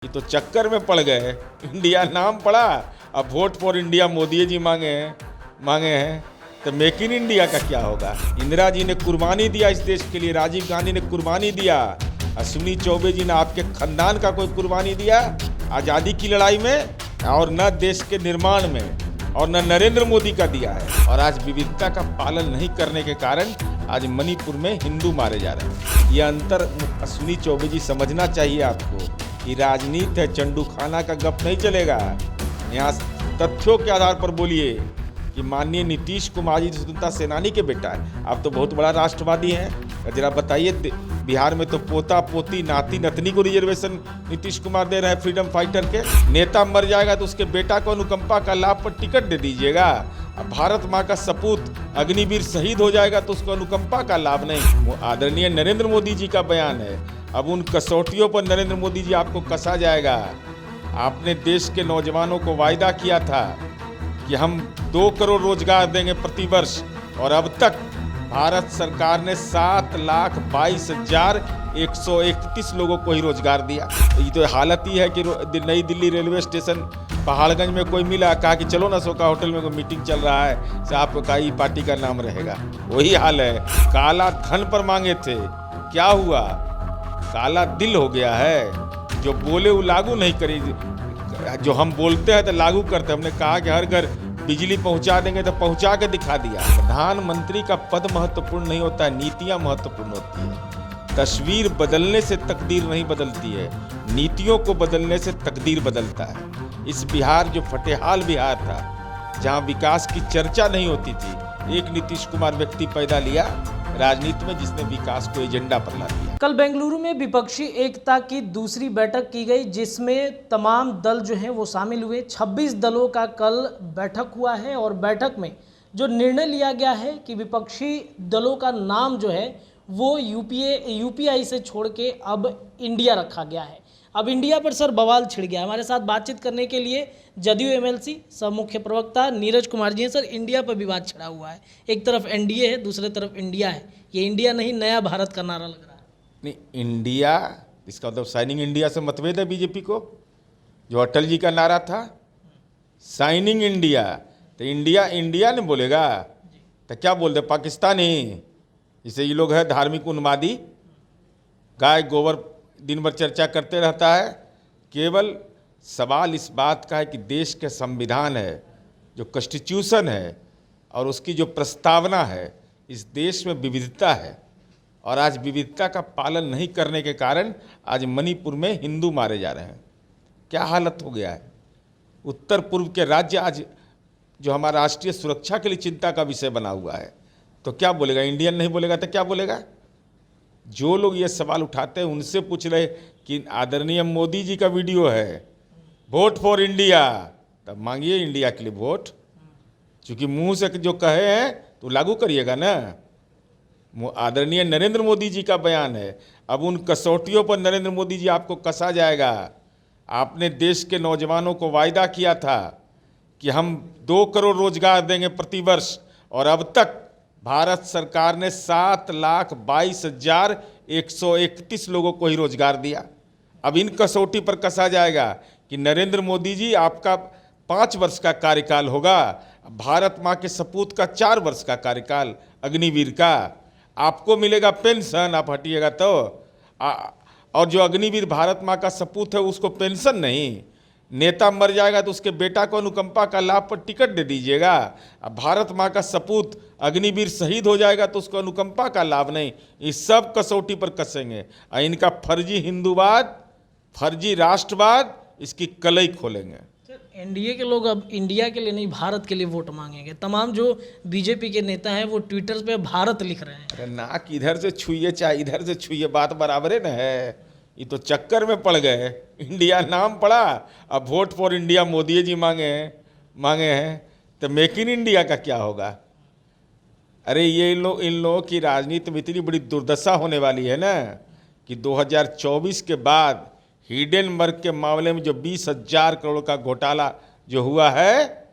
ये तो चक्कर में पड़ गए। इंडिया नाम पड़ा, अब vote for India Modi ji मांगे हैं तो मेक इन इंडिया का क्या होगा। इंदिरा जी ने कुर्बानी दिया इस देश के लिए, राजीव गांधी ने कुर्बानी दिया, अश्विनी चौबे जी ने आपके खानदान का कोई कुर्बानी दिया आज़ादी की लड़ाई में, और न देश के निर्माण में, और न नरेंद्र मोदी का दिया है। और आज विविधता का पालन नहीं करने के कारण आज मणिपुर में हिंदू मारे जा रहे हैं। यह अंतर अश्विनी चौबे जी समझना चाहिए आपको कि राजनीति है, चंडू खाना का गप नहीं चलेगा। यहाँ तथ्यों के आधार पर बोलिए कि माननीय नीतीश कुमार जी स्वतंत्रता सेनानी के बेटा है, आप तो बहुत बड़ा राष्ट्रवादी हैं। जरा बताइए, बिहार में तो पोता पोती नाती नतनी को रिजर्वेशन नीतीश कुमार दे रहे हैं फ्रीडम फाइटर के। नेता मर जाएगा तो उसके बेटा को अनुकंपा का लाभ पर टिकट दे दीजिएगा। अब भारत माँ का सपूत अग्निवीर शहीद हो जाएगा तो उसको अनुकंपा का लाभ नहीं। आदरणीय नरेंद्र मोदी जी का बयान है, अब उन कसौटियों पर नरेंद्र मोदी जी आपको कसा जाएगा। आपने देश के नौजवानों को वायदा किया था कि हम 2 करोड़ रोजगार देंगे प्रति वर्ष, और अब तक भारत सरकार ने 7,22,131 लोगों को ही रोजगार दिया। ये तो हालत ही है कि नई दिल्ली रेलवे स्टेशन पहाड़गंज में कोई मिला, कहा कि चलो ना सोका होटल में कोई मीटिंग चल रहा है, से आपका ही पार्टी का नाम रहेगा। वही हाल है। काला धन पर मांगे थे, क्या हुआ? काला दिल हो गया है। जो बोले वो लागू नहीं करी, जो हम बोलते हैं तो लागू करते हैं। हमने कहा कि हर घर बिजली पहुंचा देंगे तो पहुंचा के दिखा दिया। प्रधानमंत्री का पद महत्वपूर्ण नहीं होता है, नीतियां महत्वपूर्ण होती है। तस्वीर बदलने से तकदीर नहीं बदलती है, नीतियों को बदलने से तकदीर बदलता है। इस बिहार जो फटेहाल बिहार था, जहां विकास की चर्चा नहीं होती थी, एक नीतीश कुमार व्यक्ति पैदा लिया राजनीति में जिसने विकास को एजेंडा पर ला दिया। कल बेंगलुरु में विपक्षी एकता की दूसरी बैठक की गई, जिसमें तमाम दल जो हैं वो शामिल हुए। 26 दलों का कल बैठक हुआ है और बैठक में जो निर्णय लिया गया है कि विपक्षी दलों का नाम जो है वो यूपीआई से छोड़ के अब इंडिया रखा गया है। अब इंडिया पर सर बवाल छिड़ गया। हमारे साथ बातचीत करने के लिए जदयू एमएलसी सब मुख्य प्रवक्ता नीरज कुमार जी हैं। सर, इंडिया पर विवाद छिड़ा हुआ है, एक तरफ एनडीए है, दूसरी तरफ इंडिया है। ये इंडिया नहीं, नया भारत का नारा लग रहा है। नहीं, इंडिया, इसका मतलब साइनिंग इंडिया से मतभेद है बीजेपी को। जो अटल जी का नारा था साइनिंग इंडिया, तो इंडिया इंडिया ने बोलेगा तो क्या बोलते पाकिस्तानी। जैसे ये लोग है धार्मिक उन्मादी, गाय गोबर दिन भर चर्चा करते रहता है। केवल सवाल इस बात का है कि देश के संविधान है, जो कॉन्स्टिट्यूशन है, और उसकी जो प्रस्तावना है, इस देश में विविधता है, और आज विविधता का पालन नहीं करने के कारण आज मणिपुर में हिंदू मारे जा रहे हैं। क्या हालत हो गया है। उत्तर पूर्व के राज्य आज जो हमारा राष्ट्रीय सुरक्षा के लिए चिंता का विषय बना हुआ है, तो क्या बोलेगा? इंडियन नहीं बोलेगा तो क्या बोलेगा? जो लोग ये सवाल उठाते हैं उनसे पूछ रहे कि आदरणीय मोदी जी का वीडियो है, वोट फॉर इंडिया, तब मांगिए इंडिया के लिए वोट। क्योंकि मुंह से जो कहे हैं तो लागू करिएगा ना। आदरणीय नरेंद्र मोदी जी का बयान है, अब उन कसौटियों पर नरेंद्र मोदी जी आपको कसा जाएगा। आपने देश के नौजवानों को वायदा किया था कि हम 2 करोड़ रोजगार देंगे प्रति वर्ष, और अब तक भारत सरकार ने 7,22,131 लोगों को ही रोजगार दिया। अब इन कसौटी पर कसा जाएगा कि नरेंद्र मोदी जी, आपका 5 वर्ष का कार्यकाल होगा, भारत माँ के सपूत का 4 वर्ष का कार्यकाल अग्निवीर का। आपको मिलेगा पेंशन, आप हटिएगा तो। और जो अग्निवीर भारत माँ का सपूत है उसको पेंशन नहीं। नेता मर जाएगा तो उसके बेटा को अनुकंपा का लाभ पर टिकट दे दीजिएगा। अब भारत माँ का सपूत अग्निवीर शहीद हो जाएगा तो उसको अनुकंपा का लाभ नहीं। इस सब कसौटी पर कसेंगे और इनका फर्जी हिंदूवाद, फर्जी राष्ट्रवाद, इसकी कलई खोलेंगे। एनडीए के लोग अब इंडिया के लिए नहीं, भारत के लिए वोट मांगेंगे। तमाम जो बीजेपी के नेता हैं वो ट्विटर पे भारत लिख रहे हैं। अरे नाक इधर से छुइए चाहे इधर से छुइए, बात बराबर है ना है। ये तो चक्कर में पड़ गए। इंडिया नाम पड़ा, अब vote for India Modi ji मांगे हैं तो मेक इन इंडिया का क्या होगा। अरे ये इन लोगों की राजनीति में इतनी बड़ी दुर्दशा होने वाली है ना कि 2024 के बाद हिडेनबर्ग के मामले में जो 20,000 करोड़ का घोटाला जो हुआ है,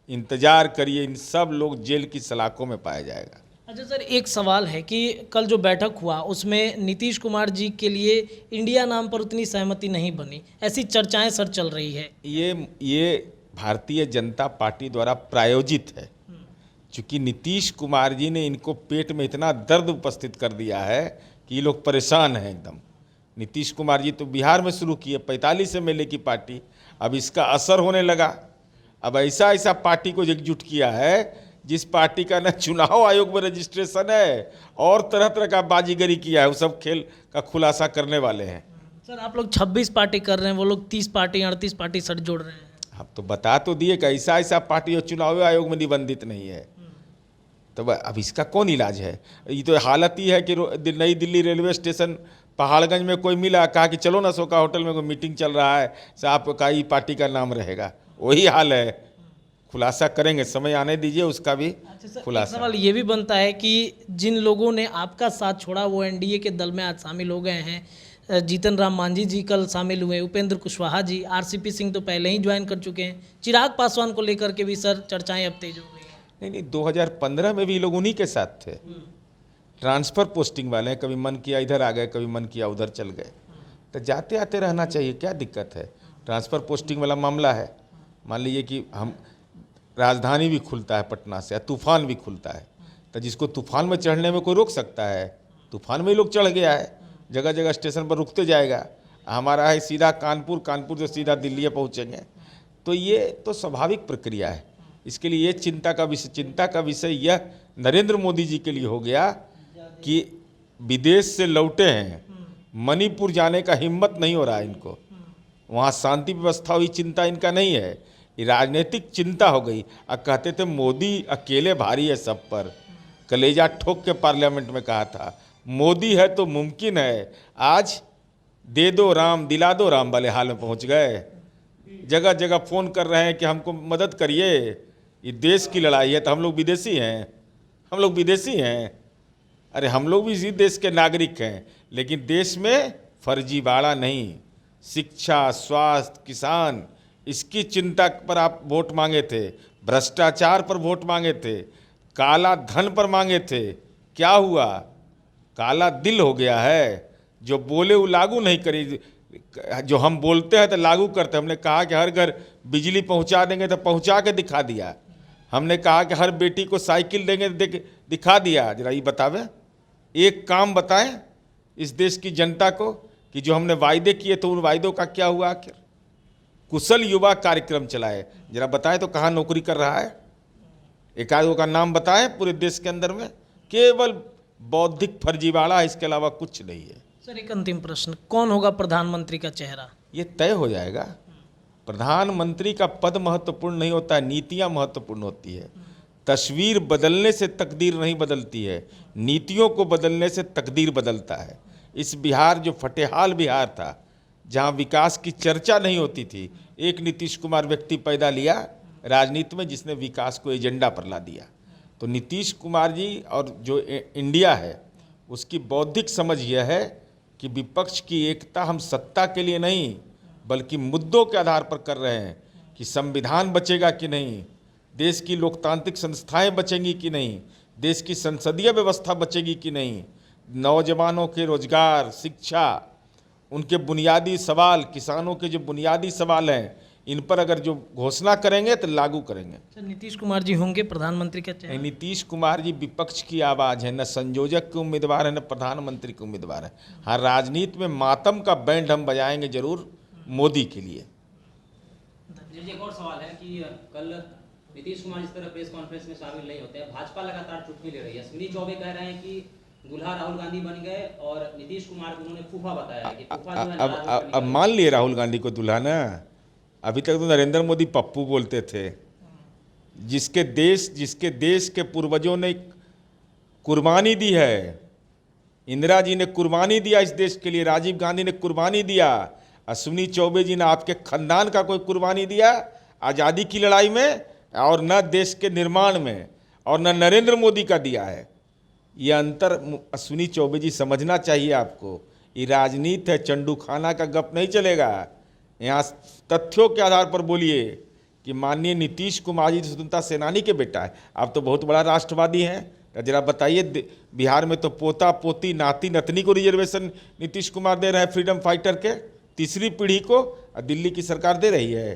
इंतजार करिए, इन सब लोग जेल की सलाखों में पाया जाएगा। अच्छा सर, एक सवाल है कि कल जो बैठक हुआ उसमें नीतीश कुमार जी के लिए इंडिया नाम पर उतनी सहमति नहीं बनी, ऐसी चर्चाएं सर चल रही है। ये भारतीय जनता पार्टी द्वारा प्रायोजित है। चूंकि नीतीश कुमार जी ने इनको पेट में इतना दर्द उपस्थित कर दिया है कि ये लोग परेशान हैं एकदम। नीतीश कुमार जी तो बिहार में शुरू किए 45 एमएलए की पार्टी, अब इसका असर होने लगा। अब ऐसा ऐसा पार्टी को एकजुट किया है जिस पार्टी का न चुनाव आयोग में रजिस्ट्रेशन है और तरह तरह का बाजीगरी किया है, वो सब खेल का खुलासा करने वाले हैं। सर आप लोग 26 पार्टी कर रहे हैं, वो लोग 30 पार्टी 38 पार्टी सर जोड़ रहे हैं। आप तो बता तो दिए कि ऐसा ऐसा पार्टी जो चुनाव आयोग में निबंधित नहीं है, तो अब इसका कौन इलाज है? ये तो हालत ही है कि नई दिल्ली रेलवे स्टेशन पहाड़गंज में कोई मिला, कहा कि चलो ना सोका होटल में कोई मीटिंग चल रहा है, साहब का ही पार्टी का नाम रहेगा। वही हाल है। खुलासा करेंगे, समय आने दीजिए उसका भी खुलासा। सवाल ये भी बनता है कि जिन लोगों ने आपका साथ छोड़ा वो एनडीए के दल में आज शामिल हो गए हैं। जीतन राम मांझी जी कल शामिल हुए, उपेंद्र कुशवाहा जी, आरसीपी सिंह तो पहले ही ज्वाइन कर चुके हैं, चिराग पासवान को लेकर के भी सर चर्चाएं अब तेज हो गई हैं। नहीं, 2015 में भी ये लोग उन्हीं के साथ थे। ट्रांसफ़र पोस्टिंग वाले हैं, कभी मन किया इधर आ गए, कभी मन किया उधर चल गए। तो जाते आते रहना चाहिए, क्या दिक्कत है? ट्रांसफ़र पोस्टिंग वाला मामला है। मान लीजिए कि हम राजधानी भी खुलता है पटना से, तूफान भी खुलता है, तो जिसको तूफान में चढ़ने में कोई रोक सकता है? तूफान में ही लोग चढ़ गया है, जगह जगह स्टेशन पर रुकते जाएगा। हमारा है सीधा कानपुर, कानपुर से सीधा दिल्ली पहुँचेंगे। तो ये तो स्वाभाविक प्रक्रिया है। इसके लिए ये चिंता का विषय यह नरेंद्र मोदी जी के लिए हो गया कि विदेश से लौटे हैं, मणिपुर जाने का हिम्मत नहीं हो रहा है इनको, वहाँ शांति व्यवस्था हुई, चिंता इनका नहीं है, ये राजनीतिक चिंता हो गई। अब कहते थे मोदी अकेले भारी है सब पर, कलेजा ठोक के पार्लियामेंट में कहा था मोदी है तो मुमकिन है। आज दे दो राम दिला दो राम वाले हाल में पहुंच गए। जगह जगह फ़ोन कर रहे हैं कि हमको मदद करिए, ये देश की लड़ाई है। तो हम लोग विदेशी हैं, हम लोग विदेशी हैं? अरे हम लोग भी इसी देश के नागरिक हैं, लेकिन देश में फर्जीवाड़ा नहीं। शिक्षा, स्वास्थ्य, किसान, इसकी चिंता पर आप वोट मांगे थे, भ्रष्टाचार पर वोट मांगे थे, काला धन पर मांगे थे। क्या हुआ? काला दिल हो गया है। जो बोले वो लागू नहीं करी, जो हम बोलते हैं तो लागू करते हैं। हमने कहा कि हर घर बिजली पहुंचा देंगे तो पहुंचा के दिखा दिया। हमने कहा कि हर बेटी को साइकिल देंगे तो दिखा दिया। जरा ये बतावे, एक काम बताएं इस देश की जनता को कि जो हमने वायदे किए तो उन वायदों का क्या हुआ आखिर? कुशल युवा कार्यक्रम चलाए, जरा बताएं तो कहाँ नौकरी कर रहा है? एक आदमी का नाम बताएं पूरे देश के अंदर में। केवल बौद्धिक फर्जीवाड़ा है, इसके अलावा कुछ नहीं है। सर एक अंतिम प्रश्न, कौन होगा प्रधानमंत्री का चेहरा? ये तय हो जाएगा। प्रधानमंत्री का पद महत्वपूर्ण नहीं होता है, नीतियाँ महत्वपूर्ण होती है। तस्वीर बदलने से तकदीर नहीं बदलती है, नीतियों को बदलने से तकदीर बदलता है। इस बिहार जो फटेहाल बिहार था, जहाँ विकास की चर्चा नहीं होती थी, एक नीतीश कुमार व्यक्ति पैदा लिया राजनीति में जिसने विकास को एजेंडा पर ला दिया। तो नीतीश कुमार जी और जो इंडिया है उसकी बौद्धिक समझ यह है कि विपक्ष की एकता हम सत्ता के लिए नहीं बल्कि मुद्दों के आधार पर कर रहे हैं कि संविधान बचेगा कि नहीं, देश की लोकतांत्रिक संस्थाएं बचेंगी कि नहीं, देश की संसदीय व्यवस्था बचेगी कि नहीं, नौजवानों के रोजगार, शिक्षा, उनके बुनियादी सवाल, किसानों के जो बुनियादी सवाल हैं, इन पर अगर जो घोषणा करेंगे तो लागू करेंगे। सर नीतीश कुमार जी होंगे प्रधानमंत्री का चेहरा? नीतीश कुमार जी विपक्ष की आवाज़ है, न संयोजक के उम्मीदवार है न प्रधानमंत्री के उम्मीदवार है। हाँ, राजनीति में मातम का बैंड हम बजाएंगे जरूर मोदी के लिए। जी एक और सवाल है कि कल नीतीश कुमार इस तरह प्रेस कॉन्फ्रेंस में शामिल नहीं होते हैं, भाजपा लगातार चुटकी ले रही है। अश्विनी चौबे कह रहे हैं कि दूल्हा राहुल गांधी बन गए और नीतीश कुमार को उन्होंने फूफा बताया कि फूफा जो है अब मान लिए राहुल गांधी को दूल्हा ना। अभी तक तो नरेंद्र मोदी पप्पू बोलते थे। जिसके देश के पूर्वजों ने कुर्बानी दी है, इंदिरा जी ने कुर्बानी दिया इस देश के लिए, राजीव गांधी ने कुर्बानी दिया, अश्विनी चौबे जी ने आपके खानदान का कोई कुर्बानी दिया आज़ादी की लड़ाई में? और न देश के निर्माण में, और न नरेंद्र मोदी का दिया है। ये अंतर अश्विनी चौबे जी समझना चाहिए आपको। ये राजनीति है, चंडू खाना का गप नहीं चलेगा। यहाँ तथ्यों के आधार पर बोलिए कि माननीय नीतीश कुमार जी स्वतंत्रता सेनानी के बेटा है, आप तो बहुत बड़ा राष्ट्रवादी हैं, तो जरा बताइए, बिहार में तो पोता पोती नाती नतनी को रिजर्वेशन नीतीश कुमार दे रहे हैं, फ्रीडम फाइटर के तीसरी पीढ़ी को, और दिल्ली की सरकार दे रही है।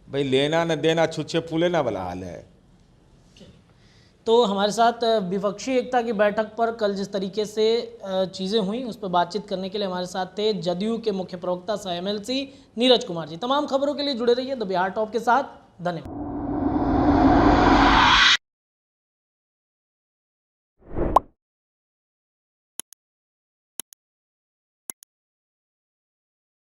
भाई लेना न देना छुच्छे फूले ना वाला हाल है। तो हमारे साथ विपक्षी एकता की बैठक पर कल जिस तरीके से चीज़ें हुई उस पर बातचीत करने के लिए हमारे साथ थे जदयू के मुख्य प्रवक्ता सह MLC नीरज कुमार जी। तमाम खबरों के लिए जुड़े रहिए द बिहार टॉप के साथ। धन्यवाद।